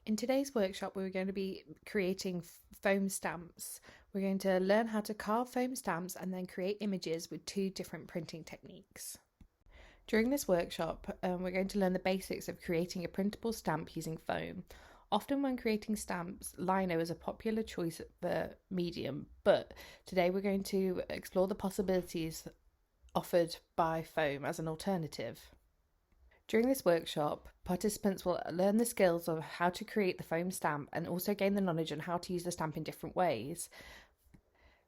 In today's workshop, we're going to be creating foam stamps. We're going to learn how to carve foam stamps and then create images with two different printing techniques. During this workshop, we're going to learn the basics of creating a printable stamp using foam. Often when creating stamps, lino is a popular choice for medium, but today we're going to explore the possibilities offered by foam as an alternative. During this workshop, participants will learn the skills of how to create the foam stamp and also gain the knowledge on how to use the stamp in different ways.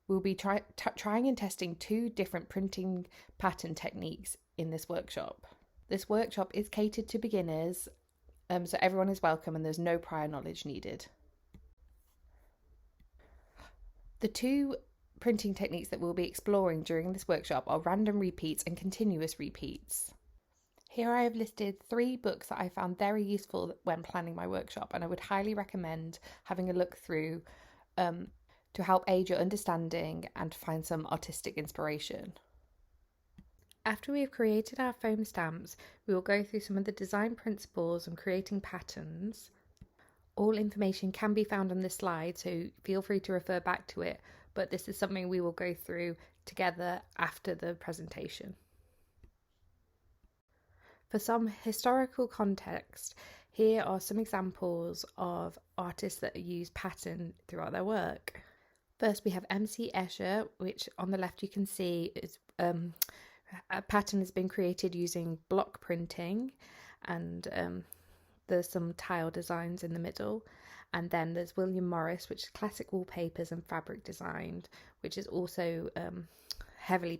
We'll be trying and testing two different printing pattern techniques in this workshop. This workshop is catered to beginners, so everyone is welcome and there's no prior knowledge needed. The two printing techniques that we'll be exploring during this workshop are random repeats and continuous repeats. Here I have listed 3 books that I found very useful when planning my workshop, and I would highly recommend having a look through to help aid your understanding and find some artistic inspiration. After we have created our foam stamps, we will go through some of the design principles and creating patterns. All information can be found on this slide, so feel free to refer back to it, but this is something we will go through together after the presentation. For some historical context, here are some examples of artists that use pattern throughout their work. First, we have MC Escher, which on the left you can see is a pattern has been created using block printing, and there's some tile designs in the middle. And then there's William Morris, which is classic wallpapers and fabric designed, which is also heavily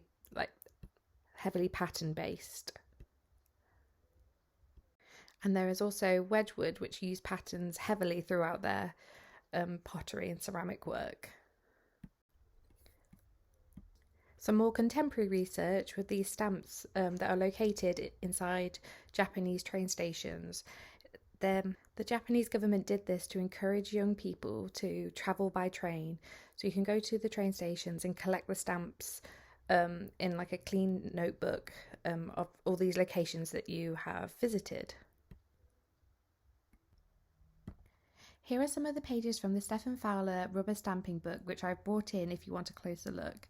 pattern based. And there is also Wedgwood, which use patterns heavily throughout their pottery and ceramic work. Some more contemporary research with these stamps that are located inside Japanese train stations. The Japanese government did this to encourage young people to travel by train. So you can go to the train stations and collect the stamps in like a clean notebook of all these locations that you have visited. Here are some of the pages from the Stephen Fowler rubber stamping book, which I've brought in if you want a closer look.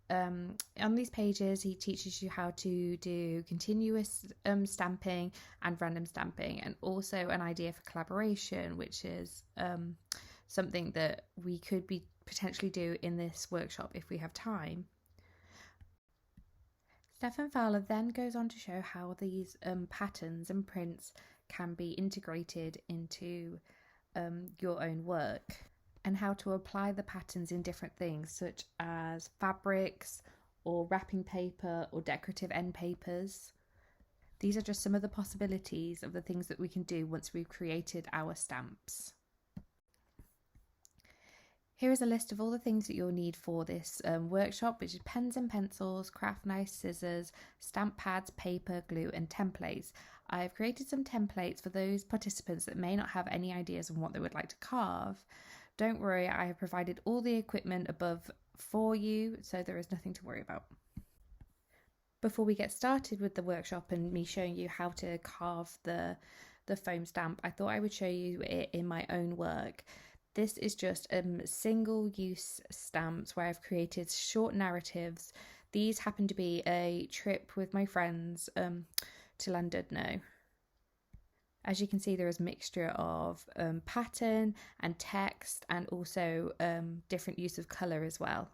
On these pages, he teaches you how to do continuous stamping and random stamping, and also an idea for collaboration, which is something that we could be potentially do in this workshop if we have time. Stephen Fowler then goes on to show how these patterns and prints can be integrated into your own work, and how to apply the patterns in different things such as fabrics or wrapping paper or decorative end papers. These are just some of the possibilities of the things that we can do once we've created our stamps. Here is a list of all the things that you'll need for this workshop, which is pens and pencils, craft knives, scissors, stamp pads, paper, glue and templates. I've created some templates for those participants that may not have any ideas on what they would like to carve. Don't worry, I have provided all the equipment above for you, so there is nothing to worry about. Before we get started with the workshop and me showing you how to carve the foam stamp, I thought I would show you it in my own work. This is just single-use stamps where I've created short narratives. These happen to be a trip with my friends to Llandudno. As you can see, there is a mixture of pattern and text, and also different use of colour as well.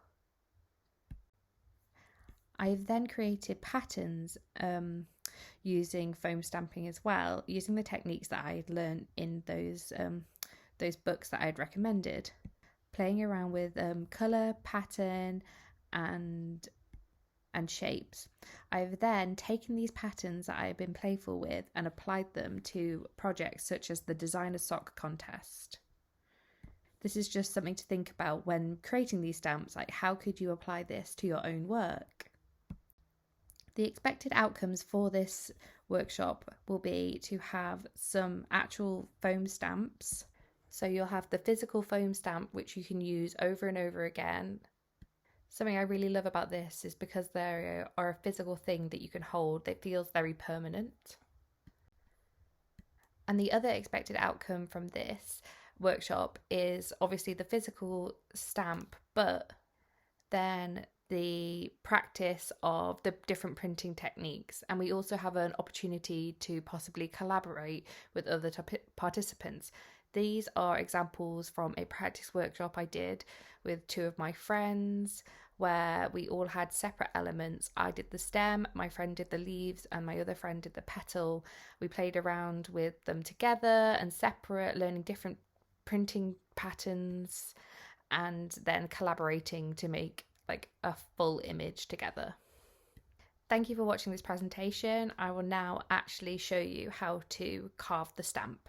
I've then created patterns using foam stamping as well, using the techniques that I had learned in those books that I had recommended, playing around with colour, pattern and shapes. I've then taken these patterns that I've been playful with and applied them to projects such as the designer sock contest. This is just something to think about when creating these stamps, like how could you apply this to your own work? The expected outcomes for this workshop will be to have some actual foam stamps. So you'll have the physical foam stamp, which you can use over and over again. Something I really love about this is because they are a physical thing that you can hold that feels very permanent. And the other expected outcome from this workshop is obviously the physical stamp, but then the practice of the different printing techniques. And we also have an opportunity to possibly collaborate with other participants. These are examples from a practice workshop I did with two of my friends, where we all had separate elements. I did the stem, my friend did the leaves, and my other friend did the petal. We played around with them together and separate, learning different printing patterns and then collaborating to make like a full image together. Thank you for watching this presentation. I will now actually show you how to carve the stamp.